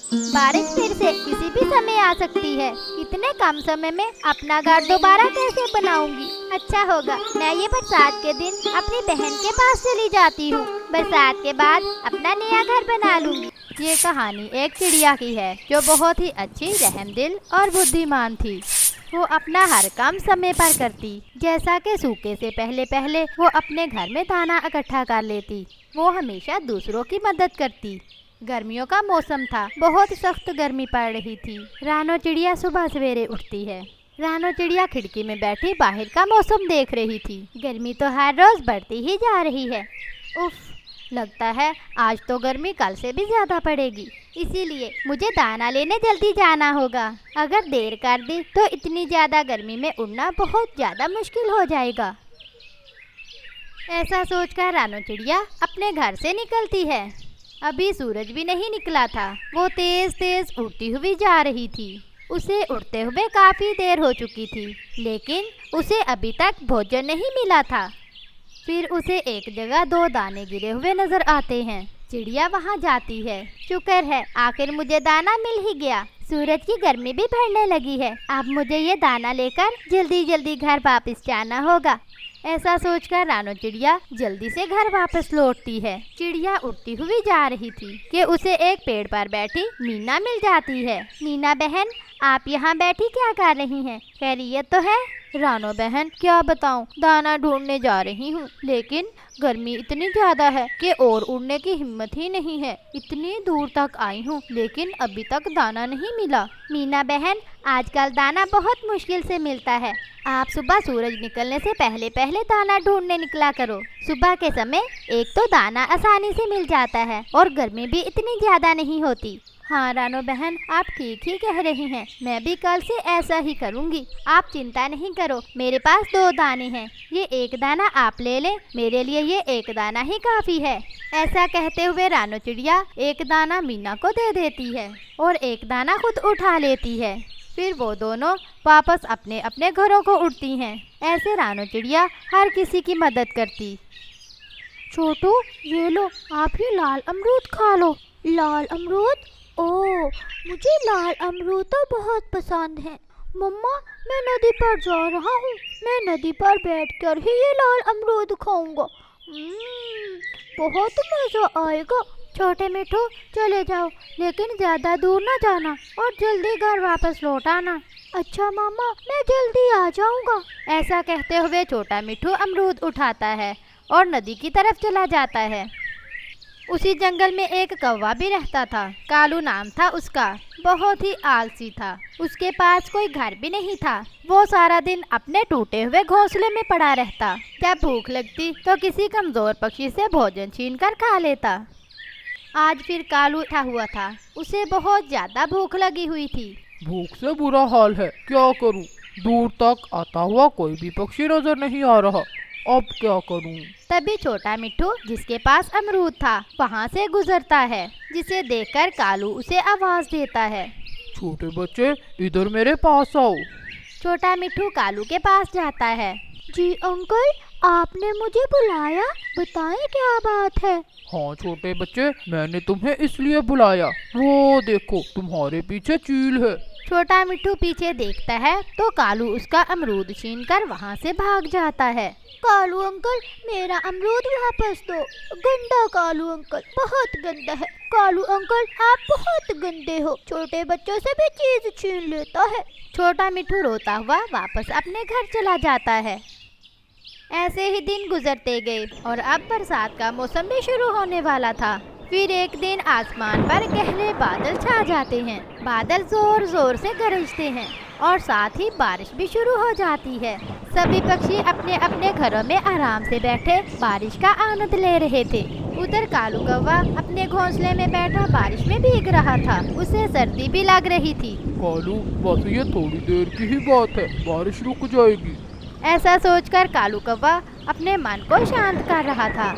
बारिश फिर से किसी भी समय आ सकती है। इतने कम समय में अपना घर दोबारा कैसे बनाऊंगी? अच्छा होगा मैं ये बरसात के दिन अपनी बहन के पास चली जाती हूँ। बरसात के बाद अपना नया घर बना लूंगी। ये कहानी एक चिड़िया की है जो बहुत ही अच्छी, रहमदिल और बुद्धिमान थी। वो अपना हर काम समय पर करती, जैसा कि सूखे से पहले पहले वो अपने घर में दाना इकट्ठा कर लेती। वो हमेशा दूसरों की मदद करती। गर्मियों का मौसम था, बहुत सख्त गर्मी पड़ रही थी। रानो चिड़िया सुबह सवेरे उठती है। रानो चिड़िया खिड़की में बैठी बाहर का मौसम देख रही थी। गर्मी तो हर रोज बढ़ती ही जा रही है। उफ, लगता है आज तो गर्मी कल से भी ज्यादा पड़ेगी। इसीलिए मुझे दाना लेने जल्दी जाना होगा। अगर देर कर दी तो इतनी ज्यादा गर्मी में उड़ना बहुत ज्यादा मुश्किल हो जाएगा। ऐसा सोचकर रानो चिड़िया अपने घर से निकलती है। अभी सूरज भी नहीं निकला था। वो तेज तेज उड़ती हुई जा रही थी। उसे उड़ते हुए काफी देर हो चुकी थी, लेकिन उसे अभी तक भोजन नहीं मिला था। फिर उसे एक जगह 2 दाने गिरे हुए नजर आते हैं। चिड़िया वहां जाती है। शुक्र है आखिर मुझे दाना मिल ही गया। सूरज की गर्मी भी बढ़ने लगी है। अब मुझे ये दाना लेकर जल्दी जल्दी घर वापस जाना होगा। ऐसा सोचकर रानो चिड़िया जल्दी से घर वापस लौटती है। चिड़िया उड़ती हुई जा रही थी कि उसे एक पेड़ पर बैठी मीना मिल जाती है। मीना बहन, आप यहाँ बैठी क्या कर रही हैं? खैरियत तो है? रानो बहन, क्या बताऊं, दाना ढूंढने जा रही हूँ, लेकिन गर्मी इतनी ज्यादा है कि और उड़ने की हिम्मत ही नहीं है। इतनी दूर तक आई हूँ, लेकिन अभी तक दाना नहीं मिला। मीना बहन, आजकल दाना बहुत मुश्किल से मिलता है। आप सुबह सूरज निकलने से पहले पहले दाना ढूंढने निकला करो। सुबह के समय एक तो दाना आसानी से मिल जाता है और गर्मी भी इतनी ज्यादा नहीं होती। हाँ रानो बहन, आप ठीक ही कह रही हैं। मैं भी कल से ऐसा ही करूँगी। आप चिंता नहीं करो, मेरे पास 2 दाने हैं। ये एक दाना आप ले लें, मेरे लिए ये एक दाना ही काफ़ी है। ऐसा कहते हुए रानो चिड़िया एक दाना मीना को दे देती है और एक दाना खुद उठा लेती है। फिर वो दोनों वापस अपने अपने घरों को उड़ती हैं। ऐसे रानो चिड़िया हर किसी की मदद करती। छोटू, ये लो, आप ये लाल अमरूद खा लो। लाल अमरूद? ओह, मुझे लाल अमरूद तो बहुत पसंद है। मम्मा, मैं नदी पर जा रहा हूँ। मैं नदी पर बैठकर ही ये लाल अमरूद खाऊंगा। बहुत मज़ा आएगा। छोटे मिठू, चले जाओ, लेकिन ज़्यादा दूर ना जाना और जल्दी घर वापस लौट आना। अच्छा मामा, मैं जल्दी आ जाऊंगा। ऐसा कहते हुए छोटा मिठू अमरूद उठाता है और नदी की तरफ चला जाता है। उसी जंगल में एक कौवा भी रहता था। कालू नाम था उसका। बहुत ही आलसी था। उसके पास कोई घर भी नहीं था। वो सारा दिन अपने टूटे हुए घोंसले में पड़ा रहता। जब भूख लगती तो किसी कमजोर पक्षी से भोजन छीनकर खा लेता। आज फिर कालू उठा हुआ था। उसे बहुत ज्यादा भूख लगी हुई थी। भूख से बुरा हाल है, क्या करूं? दूर तक आता हुआ कोई भी पक्षी नजर नहीं आ रहा। अब क्या करूं? तभी छोटा मिट्ठू, जिसके पास अमरूद था, वहाँ से गुजरता है, जिसे देखकर कालू उसे आवाज देता है। छोटे बच्चे, इधर मेरे पास आओ। छोटा मिट्ठू कालू के पास जाता है। जी अंकल, आपने मुझे बुलाया, बताएं क्या बात है? हाँ छोटे बच्चे, मैंने तुम्हें इसलिए बुलाया। वो देखो, तुम्हारे पीछे चील है। छोटा मिट्ठू पीछे देखता है तो कालू उसका अमरूद छीनकर वहाँ से भाग जाता है। कालू अंकल, मेरा अमरूद वापस दो। गंदा कालू अंकल, बहुत गंदा है। कालू अंकल, आप बहुत गंदे हो, छोटे बच्चों से भी चीज छीन लेता है। छोटा मिट्ठू रोता हुआ वापस अपने घर चला जाता है। ऐसे ही दिन गुजरते गए और अब बरसात का मौसम भी शुरू होने वाला था। फिर एक दिन आसमान पर गहरे बादल छा जाते हैं। बादल जोर जोर से गरजते हैं और साथ ही बारिश भी शुरू हो जाती है। सभी पक्षी अपने अपने घरों में आराम से बैठे बारिश का आनंद ले रहे थे। उधर कालू कौवा अपने घोंसले में बैठा बारिश में भीग रहा था। उसे सर्दी भी लग रही थी। कालू, बस ये थोड़ी देर की ही बात है, बारिश रुक जाएगी। ऐसा सोचकर कालू कौवा अपने मन को शांत कर रहा था।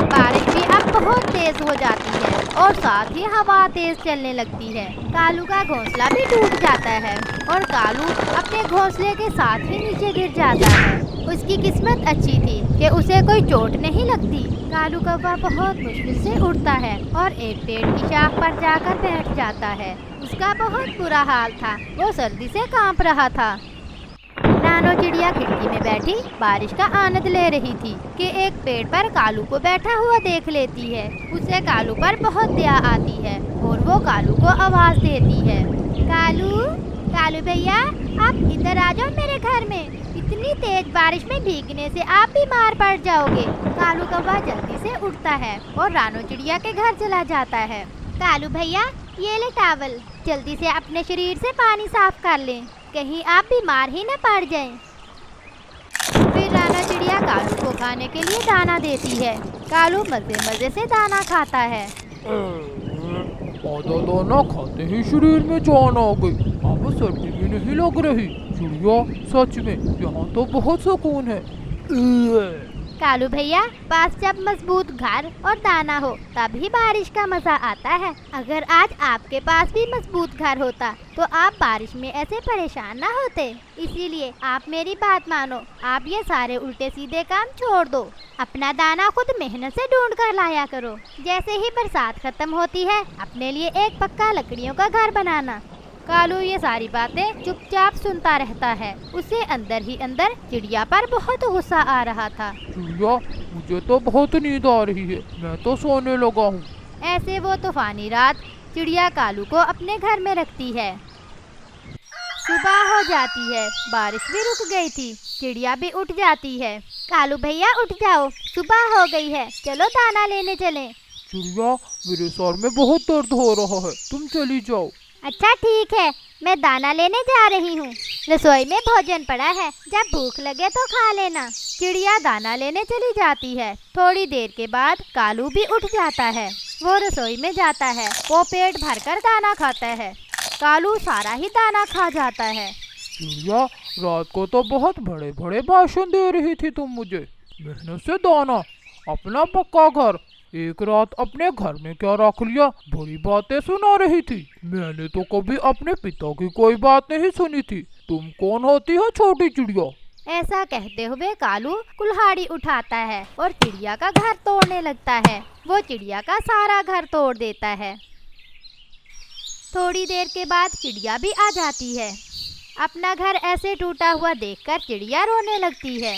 बारिश भी अब बहुत तेज हो जाती है और साथ ही हवा तेज चलने लगती है। कालू का घोंसला भी टूट जाता है और कालू अपने घोंसले के साथ ही नीचे गिर जाता है। उसकी किस्मत अच्छी थी कि उसे कोई चोट नहीं लगती। कालू कौवा बहुत मुश्किल से उड़ता है और एक पेड़ की शाख पर जाकर बैठ जाता है। उसका बहुत बुरा हाल था, वो सर्दी से कांप रहा था। नानो चिड़िया खिड़की में बैठी बारिश का आनंद ले रही थी कि एक पेड़ पर कालू को बैठा हुआ देख लेती है। उसे कालू पर बहुत दया आती है और वो कालू को आवाज देती है, कालू, कालू भैया, आप इधर आ जाओ मेरे घर में। इतनी तेज बारिश में भीगने से आप बीमार पड़ जाओगे। कालू कौवा जल्दी से उठता है और रानो चिड़िया के घर चला जाता है। कालू भैया, ये ले टॉवल, जल्दी से अपने शरीर से पानी साफ कर लें, कहीं आप बीमार ही न पड़ जाएं। फिर राना चिड़िया कालू को खाने के लिए दाना देती है। कालू मजे मजे से दाना खाता है। आधा दाना खाते ही शरीर में जान आ गई। अब सर्दी भी नहीं लग रही। चिड़िया, सच में यहाँ तो बहुत सुकून है। कालू भैया, पास जब मजबूत घर और दाना हो तभी बारिश का मजा आता है। अगर आज आपके पास भी मजबूत घर होता तो आप बारिश में ऐसे परेशान ना होते। इसीलिए आप मेरी बात मानो, आप ये सारे उल्टे सीधे काम छोड़ दो। अपना दाना खुद मेहनत से ढूंढ कर लाया करो। जैसे ही बरसात खत्म होती है, अपने लिए एक पक्का लकड़ियों का घर बनाना। कालू ये सारी बातें चुपचाप सुनता रहता है। उसे अंदर ही अंदर चिड़िया पर बहुत गुस्सा आ रहा था। चिड़िया, मुझे तो बहुत नींद आ रही है, मैं तो सोने लगा हूँ। ऐसे वो तूफानी रात चिड़िया कालू को अपने घर में रखती है। सुबह हो जाती है, बारिश भी रुक गई थी, चिड़िया भी उठ जाती है। कालू भैया उठ जाओ, सुबह हो गई है, चलो दाना लेने चलें। चिड़िया, मेरे सर में बहुत दर्द हो रहा है, तुम चली जाओ। अच्छा ठीक है, मैं दाना लेने जा रही हूँ। रसोई में भोजन पड़ा है, जब भूख लगे तो खा लेना। चिड़िया दाना लेने चली जाती है। थोड़ी देर के बाद कालू भी उठ जाता है। वो रसोई में जाता है, वो पेट भरकर दाना खाता है। कालू सारा ही दाना खा जाता है। चिड़िया, रात को तो बहुत बड़े बड़े भाषण दे रही थी तुम मुझे। मेहनत से दाना, अपना पक्का घर, एक रात अपने घर में क्या रख लिया, बड़ी बातें सुना रही थी। मैंने तो कभी अपने पिता की कोई बात नहीं सुनी थी। तुम कौन होती हो छोटी चिड़िया? ऐसा कहते हुए कालू कुल्हाड़ी उठाता है और चिड़िया का घर तोड़ने लगता है। वो चिड़िया का सारा घर तोड़ देता है। थोड़ी देर के बाद चिड़िया भी आ जाती है। अपना घर ऐसे टूटा हुआ देखकर चिड़िया रोने लगती है।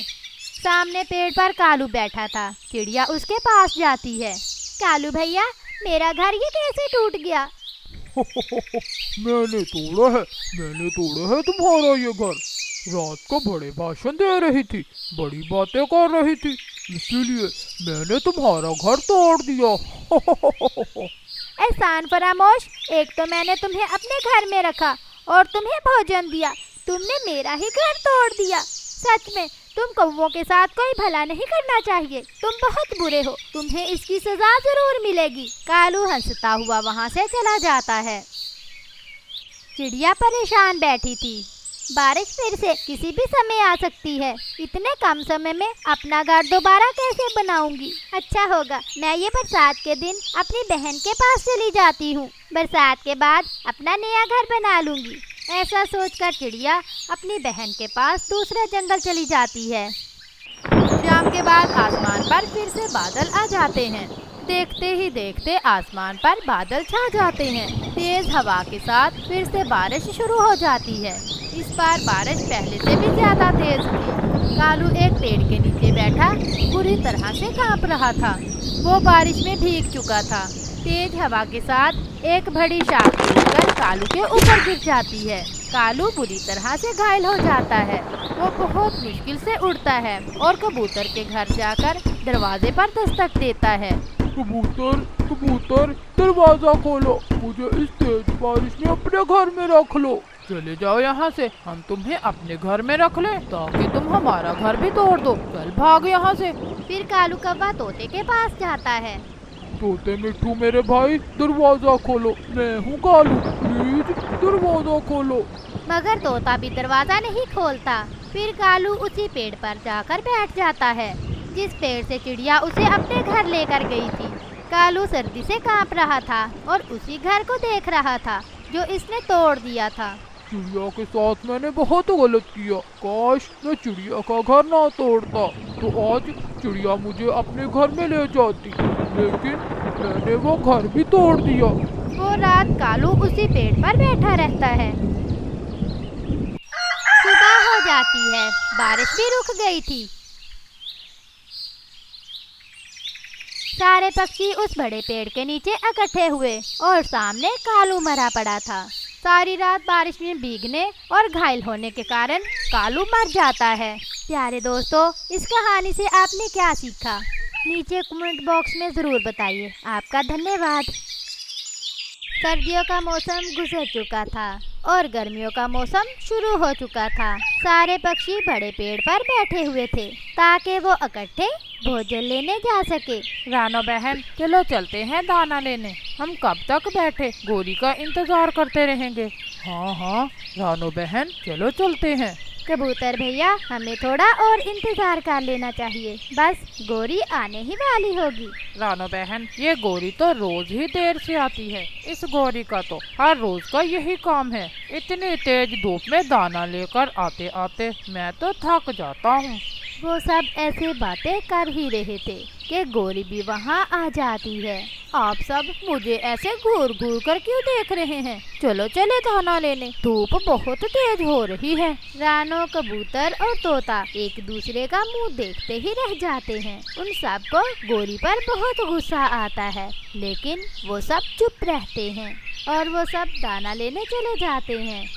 सामने पेड़ पर कालू बैठा था। चिड़िया उसके पास जाती है। कालू भैया, मेरा घर ये कैसे टूट गया? मैंने तोड़ा है तुम्हारा ये घर। रात को बड़े भाषण दे रही थी, बड़ी बातें कर रही थी, इसीलिए मैंने तुम्हारा घर तोड़ दिया। एहसान फरामोश, एक तो मैंने तुम्हें अपने घर में रखा और तुम्हें भोजन दिया, तुमने मेरा ही घर तोड़ दिया। सच में तुम कौवों के साथ कोई भला नहीं करना चाहिए। तुम बहुत बुरे हो, तुम्हें इसकी सजा जरूर मिलेगी। कालू हंसता हुआ वहाँ से चला जाता है। चिड़िया परेशान बैठी थी। बारिश फिर से किसी भी समय आ सकती है। इतने कम समय में अपना घर दोबारा कैसे बनाऊंगी? अच्छा होगा मैं ये बरसात के दिन अपनी बहन के पास चली जाती हूँ। बरसात के बाद अपना नया घर बना लूंगी। ऐसा सोचकर चिड़िया अपनी बहन के पास दूसरे जंगल चली जाती है। शाम के बाद आसमान पर फिर से बादल आ जाते हैं। देखते ही देखते आसमान पर बादल छा जाते हैं। तेज हवा के साथ फिर से बारिश शुरू हो जाती है। इस बार बारिश पहले से भी ज्यादा तेज थी। कालू एक पेड़ के नीचे बैठा बुरी तरह से कांप रहा था। वो बारिश में भीग चुका था। तेज हवा के साथ एक बड़ी शाख टूटकर कालू के ऊपर गिर जाती है। कालू बुरी तरह से घायल हो जाता है। वो बहुत मुश्किल से उड़ता है और कबूतर के घर जाकर दरवाजे पर दस्तक देता है। कबूतर, कबूतर, दरवाजा खोलो, मुझे इस तेज बारिश में अपने घर में रख लो। चले जाओ यहाँ से, हम तुम्हें अपने घर में रख ले ताकि तुम हमारा घर भी तोड़ दो। चल भाग यहाँ से। फिर कालू कौवा तोते के पास जाता है। तोते मिट्ठू मेरे भाई, दरवाजा खोलो, मैं हूँ कालू, प्लीज दरवाजा खोलो। मगर तोता भी दरवाजा नहीं खोलता। फिर कालू उसी पेड़ पर जाकर बैठ जाता है जिस पेड़ से चिड़िया उसे अपने घर लेकर गई थी। कालू सर्दी से कांप रहा था और उसी घर को देख रहा था जो इसने तोड़ दिया था। चिड़िया के साथ मैंने बहुत गलत किया। काश मैं चिड़िया का घर ना तोड़ता, तो आज चिड़िया मुझे अपने घर में ले जाती, लेकिन मैंने वो घर भी तोड़ दिया। वो रात कालू उसी पेड़ पर बैठा रहता है। सुबह हो जाती है, बारिश भी रुक गई थी। सारे पक्षी उस बड़े पेड़ के नीचे इकट्ठे हुए और सामने कालू मरा पड़ा था। सारी रात बारिश में भीगने और घायल होने के कारण कालू मर जाता है। प्यारे दोस्तों, इस कहानी से आपने क्या सीखा? नीचे कमेंट बॉक्स में ज़रूर बताइए। आपका धन्यवाद। सर्दियों का मौसम गुजर चुका था और गर्मियों का मौसम शुरू हो चुका था। सारे पक्षी बड़े पेड़ पर बैठे हुए थे ताकि वो इकट्ठे भोजन लेने जा सके। रानो बहन, चलो चलते हैं दाना लेने। हम कब तक बैठे गोरी का इंतजार करते रहेंगे? हाँ हाँ रानो बहन, चलो चलते हैं। कबूतर भैया, हमें थोड़ा और इंतजार कर लेना चाहिए, बस गोरी आने ही वाली होगी। रानो बहन, ये गोरी तो रोज ही देर से आती है। इस गोरी का तो हर रोज का यही काम है। इतनी तेज धूप में दाना लेकर आते आते मैं तो थक जाता हूँ। वो सब ऐसे बातें कर ही रहे थे कि गोरी भी वहाँ आ जाती है। आप सब मुझे ऐसे घूर घूर कर क्यों देख रहे हैं? चलो चले दाना लेने, धूप बहुत तेज हो रही है। रानो, कबूतर और तोता एक दूसरे का मुंह देखते ही रह जाते हैं। उन सबको गोरी पर बहुत गुस्सा आता है, लेकिन वो सब चुप रहते हैं और वो सब दाना लेने चले जाते हैं।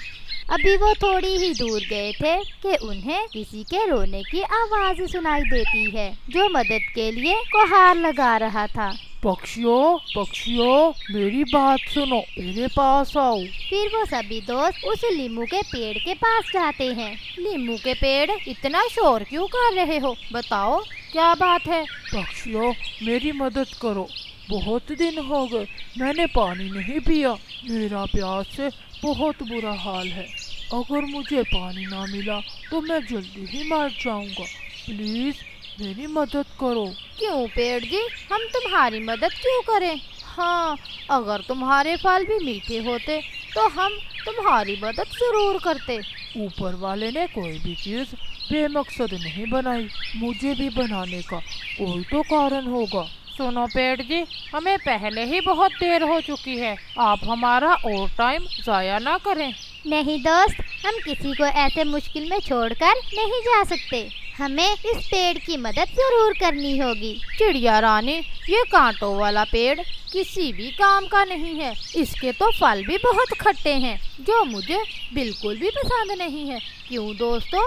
अभी वो थोड़ी ही दूर गए थे कि उन्हें किसी के रोने की आवाज सुनाई देती है, जो मदद के लिए गुहार लगा रहा था। पक्षियों पक्षियों, मेरी बात सुनो, मेरे पास आओ। फिर वो सभी दोस्त उस लीमू के पेड़ के पास जाते हैं। लीमू के पेड़, इतना शोर क्यों कर रहे हो? बताओ क्या बात है? पक्षियों, मेरी मदद करो। बहुत दिन हो गए मैंने पानी नहीं पिया। मेरा प्यास से बहुत बुरा हाल है। अगर मुझे पानी ना मिला तो मैं जल्दी ही मर जाऊंगा। प्लीज मेरी मदद करो। क्यों पेड़ जी, हम तुम्हारी मदद क्यों करें? हाँ, अगर तुम्हारे फल भी मीठे होते तो हम तुम्हारी मदद जरूर करते। ऊपर वाले ने कोई भी चीज बेमकसद नहीं बनाई। मुझे भी बनाने का कोई तो कारण होगा। सुनो पेड़ जी, हमें पहले ही बहुत देर हो चुकी है। आप हमारा और टाइम जाया ना करें। नहीं दोस्त, हम किसी को ऐसे मुश्किल में छोड़कर नहीं जा सकते। हमें इस पेड़ की मदद जरूर करनी होगी। चिड़िया रानी, ये कांटों वाला पेड़ किसी भी काम का नहीं है। इसके तो फल भी बहुत खट्टे हैं, जो मुझे बिल्कुल भी पसंद नहीं है। क्यों दोस्तों?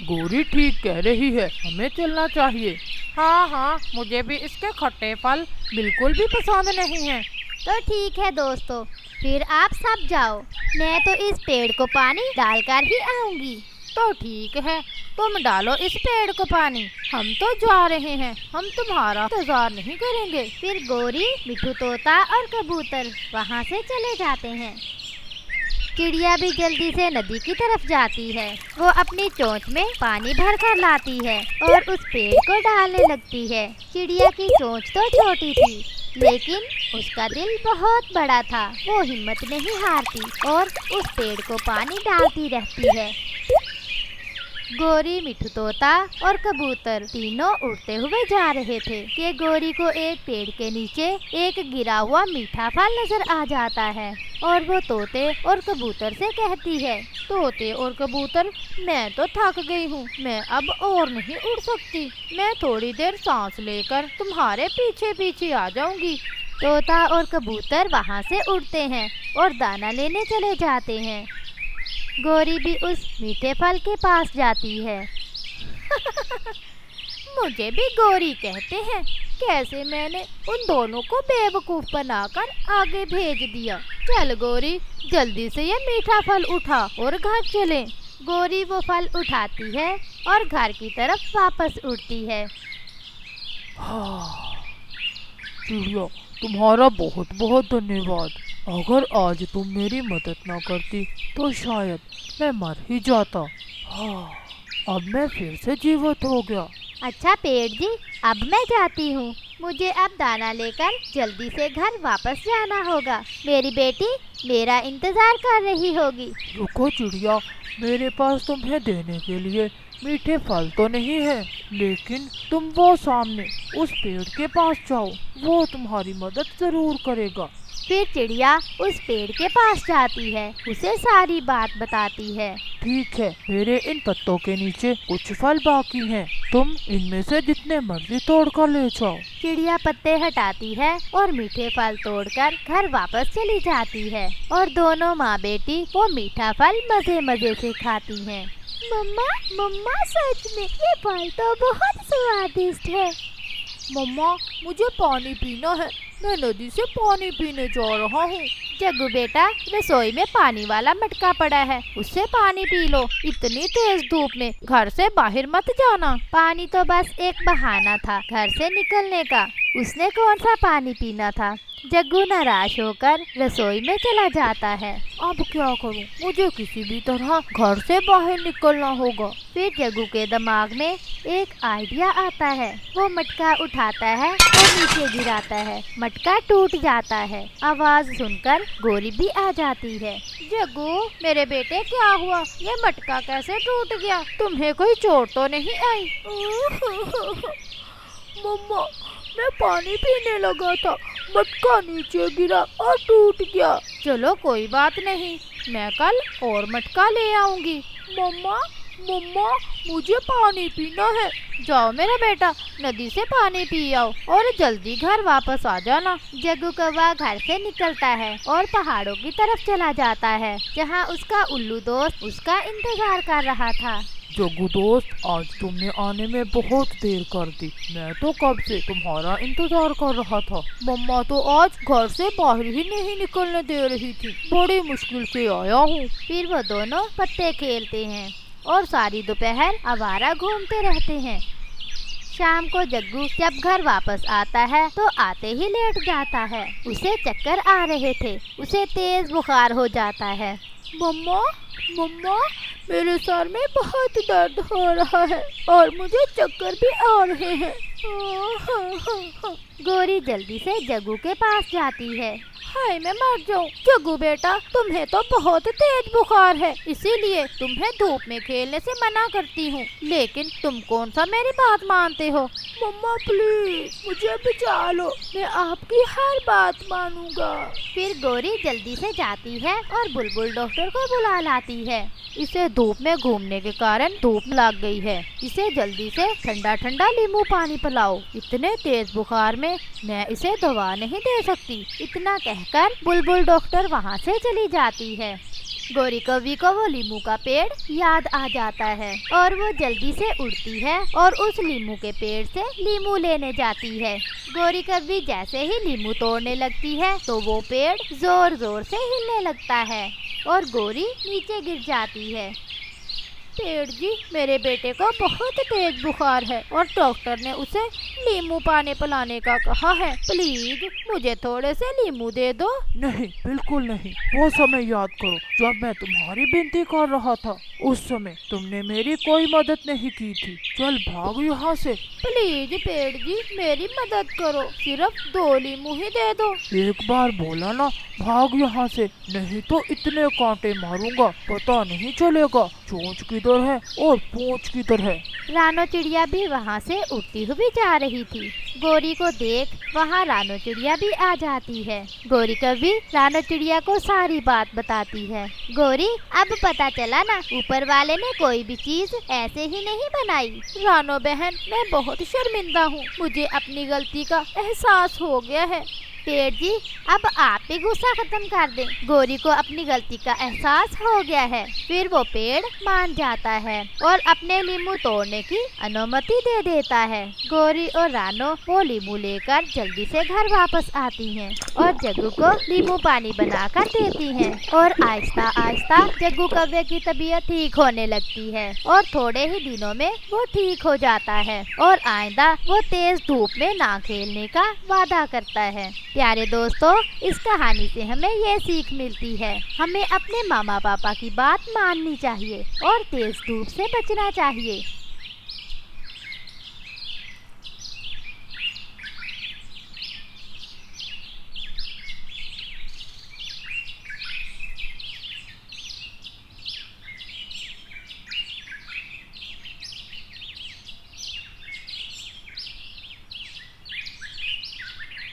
गोरी ठीक कह रही है, हमें चलना चाहिए। हाँ हाँ, मुझे भी इसके खट्टे फल बिल्कुल भी पसंद नहीं है। तो ठीक है दोस्तों, फिर आप सब जाओ, मैं तो इस पेड़ को पानी डालकर ही आऊंगी। तो ठीक है, तुम डालो इस पेड़ को पानी, हम तो जा रहे हैं। हम तुम्हारा इंतजार नहीं करेंगे। फिर गोरी, मिठू तोता और कबूतर वहाँ से चले जाते हैं। चिड़िया भी जल्दी से नदी की तरफ जाती है। वो अपनी चोंच में पानी भर कर लाती है और उस पेड़ को डालने लगती है। चिड़िया की चोंच तो छोटी थी, लेकिन उसका दिल बहुत बड़ा था। वो हिम्मत नहीं हारती और उस पेड़ को पानी डालती रहती है। गोरी, मिठू तोता और कबूतर तीनों उड़ते हुए जा रहे थे कि गोरी को एक पेड़ के नीचे एक गिरा हुआ मीठा फल नजर आ जाता है और वो तोते और कबूतर से कहती है, तोते और कबूतर, मैं तो थक गई हूँ, मैं अब और नहीं उड़ सकती। मैं थोड़ी देर सांस लेकर तुम्हारे पीछे पीछे आ जाऊंगी। तोता और कबूतर वहाँ से उड़ते हैं और दाना लेने चले जाते हैं। गोरी भी उस मीठे फल के पास जाती है। मुझे भी गोरी कहते हैं। कैसे मैंने उन दोनों को बेवकूफ बनाकर आगे भेज दिया। चल गोरी, जल्दी से ये मीठा फल उठा और घर चलें। गोरी वो फल उठाती है और घर की तरफ वापस उड़ती है। चिड़िया, तुम्हारा बहुत बहुत धन्यवाद। अगर आज तुम मेरी मदद ना करती तो शायद मैं मर ही जाता। अब मैं फिर से जीवित हो गया। अच्छा पेड़ जी, अब मैं जाती हूँ। मुझे अब दाना लेकर जल्दी से घर वापस जाना होगा। मेरी बेटी मेरा इंतजार कर रही होगी। रुको चिड़िया, मेरे पास तुम्हें देने के लिए मीठे फल तो नहीं है, लेकिन तुम वो सामने उस पेड़ के पास जाओ, वो तुम्हारी मदद जरूर करेगा। फिर चिड़िया उस पेड़ के पास जाती है, उसे सारी बात बताती है। ठीक है, मेरे इन पत्तों के नीचे कुछ फल बाकी हैं, तुम इनमें से जितने मर्जी तोड़ कर ले जाओ। चिड़िया पत्ते हटाती है और मीठे फल तोड़कर घर वापस चली जाती है और दोनों माँ बेटी वो मीठा फल मजे मजे से खाती हैं। मम्मा मम्मा, सच में ये फल तो बहुत स्वादिष्ट है। मम्मा, मुझे पानी पीना है, मैं नदी से पानी पीने जा रहा हूँ। जग्गू बेटा, रसोई में पानी वाला मटका पड़ा है, उससे पानी पी लो। इतनी तेज धूप में घर से बाहर मत जाना। पानी तो बस एक बहाना था घर से निकलने का, उसने कौन सा पानी पीना था। जग्गू नाराज होकर रसोई में चला जाता है। अब क्या करूं? मुझे किसी भी तरह घर से बाहर निकलना होगा। फिर जग्गू के दिमाग में एक आइडिया आता है। वो मटका उठाता है और नीचे गिराता है, मटका टूट जाता है। आवाज सुनकर गोरी भी आ जाती है। जग्गू मेरे बेटे, क्या हुआ? ये मटका कैसे टूट गया? तुम्हें कोई चोट तो नहीं आई? मम्मा, मैं पानी पीने लगा था, मटका नीचे गिरा और टूट गया। चलो कोई बात नहीं, मैं कल और मटका ले आऊंगी। मम्मा मम्मा, मुझे पानी पीना है। जाओ मेरा बेटा, नदी से पानी पी आओ और जल्दी घर वापस आ जाना। जग्गू कौवा घर से निकलता है और पहाड़ों की तरफ चला जाता है, जहाँ उसका उल्लू दोस्त उसका इंतजार कर रहा था। जग्गू दोस्त, आज तुमने आने में बहुत देर कर दी। मैं तो कब से तुम्हारा इंतजार कर रहा था। मम्मा तो आज घर से बाहर ही नहीं निकलने दे रही थी, बड़ी मुश्किल से आया हूँ। फिर वो दोनों पत्ते खेलते हैं और सारी दोपहर आवारा घूमते रहते हैं। शाम को जग्गू जब घर वापस आता है तो आते ही लेट जाता है। उसे चक्कर आ रहे थे, उसे तेज बुखार हो जाता है। मम्मा मम्मा, मेरे सर में बहुत दर्द हो रहा है और मुझे चक्कर भी आ रहे हैं। गोरी जल्दी से जग्गू के पास जाती है। हाय, मैं मर जाऊं। जग्गू बेटा, तुम्हें तो बहुत तेज बुखार है, इसीलिए तुम्हें धूप में खेलने से मना करती हूँ, लेकिन तुम कौन सा मेरी बात मानते हो। मम्मा प्लीज, मुझे बचा लो, मैं आपकी हर बात मानूंगा। फिर गोरी जल्दी से जाती है और बुलबुल डॉक्टर को बुला लाती है। इसे धूप में घूमने के कारण धूप लग गई है, इसे जल्दी से ठंडा ठंडा नींबू पानी पिलाओ। इतने तेज बुखार में मैं इसे दवा नहीं दे सकती। इतना कहकर बुलबुल डॉक्टर वहाँ से चली जाती है। गोरी कौवी को वो लीमू का पेड़ याद आ जाता है और वो जल्दी से उड़ती है और उस लीमू के पेड़ से लीमू लेने जाती है। गोरी कौवी जैसे ही लीमू तोड़ने लगती है तो वो पेड़ जोर जोर से हिलने लगता है और गोरी नीचे गिर जाती है। पेड़ जी, मेरे बेटे को बहुत तेज बुखार है और डॉक्टर ने उसे नींबू पानी पिलाने का कहा है, प्लीज मुझे थोड़े से नींबू दे दो। नहीं, बिल्कुल नहीं। वो समय याद करो जब मैं तुम्हारी विनती कर रहा था, उस समय तुमने मेरी कोई मदद नहीं की थी। चल भाग यहाँ से। प्लीज पेड़ जी, मेरी मदद करो, सिर्फ 2 नींबू ही दे दो। एक बार बोला ना, भाग यहाँ से, नहीं तो इतने कांटे मारूंगा पता नहीं चलेगा चोंच किधर है और पूंछ किधर है। रानो चिड़िया भी वहाँ से उड़ती हुई जा रही थी। गोरी को देख वहाँ रानो चिड़िया भी आ जाती है। गोरी कभी रानो चिड़िया को सारी बात बताती है। गोरी, अब पता चला ना, ऊपर वाले ने कोई भी चीज ऐसे ही नहीं बनाई। रानो बहन, मैं बहुत शर्मिंदा हूँ, मुझे अपनी गलती का एहसास हो गया है। पेड़ जी, अब आप भी गुस्सा खत्म कर दें। गोरी को अपनी गलती का एहसास हो गया है। फिर वो पेड़ मान जाता है और अपने नींबू तोड़ने की अनुमति दे देता है। गोरी और रानो वो नींबू लेकर जल्दी से घर वापस आती हैं और जग्गू को नींबू पानी बनाकर देती हैं और आहिस्ता आहिस्ता जग्गू कौवे की तबीयत ठीक होने लगती है और थोड़े ही दिनों में वो ठीक हो जाता है और आइंदा वो तेज धूप में ना खेलने का वादा करता है। प्यारे दोस्तों, इस कहानी से हमें ये सीख मिलती है, हमें अपने मामा पापा की बात माननी चाहिए और तेज धूप से बचना चाहिए।